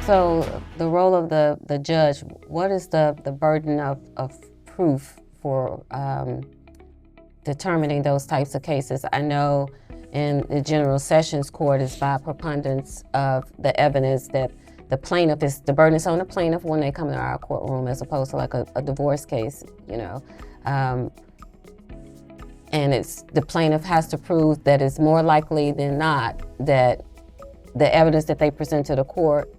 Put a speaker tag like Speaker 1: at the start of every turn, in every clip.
Speaker 1: So the role of the judge, what is the burden of proof for determining those types of cases? I know in the General Sessions Court is by preponderance of the evidence that the burden is on the plaintiff when they come to our courtroom, as opposed to like a divorce case, and it's the plaintiff has to prove that it's more likely than not that the evidence that they present to the court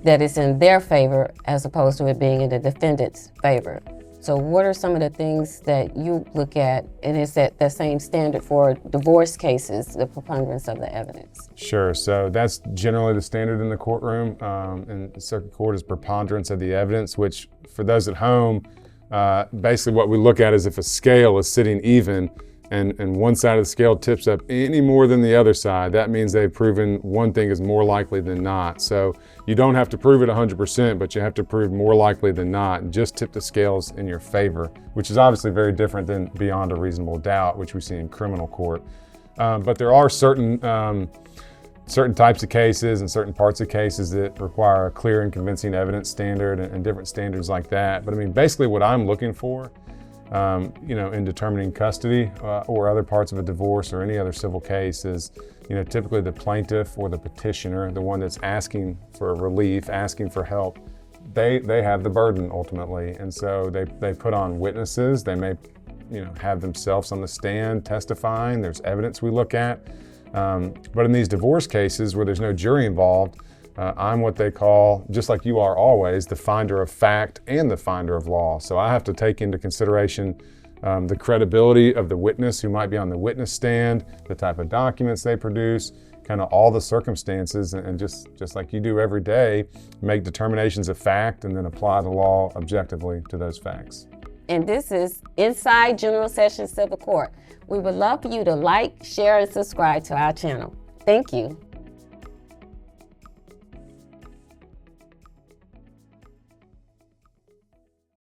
Speaker 1: that is in their favor as opposed to it being in the defendant's favor. So what are some of the things that you look at, and is that the same standard for divorce cases, the preponderance of the evidence?
Speaker 2: Sure, so that's generally the standard in the courtroom, and the circuit court is preponderance of the evidence, which for those at home, basically what we look at is if a scale is sitting even and one side of the scale tips up any more than the other side, that means they've proven one thing is more likely than not. So you don't have to prove it 100%, but you have to prove more likely than not and just tip the scales in your favor, which is obviously very different than beyond a reasonable doubt, which we see in criminal court. But there are certain types of cases and certain parts of cases that require a clear and convincing evidence standard and different standards like that. But I mean, basically what I'm looking for in determining custody or other parts of a divorce or any other civil case is, typically the plaintiff or the petitioner, the one that's asking for relief, asking for help, they have the burden ultimately. And so they put on witnesses. They may, have themselves on the stand testifying. There's evidence we look at. But in these divorce cases where there's no jury involved, I'm what they call, just like you are always, the finder of fact and the finder of law. So I have to take into consideration the credibility of the witness who might be on the witness stand, the type of documents they produce, kind of all the circumstances, and just like you do every day, make determinations of fact and then apply the law objectively to those facts.
Speaker 1: And this is Inside General Sessions Civil Court. We would love for you to like, share, and subscribe to our channel. Thank you.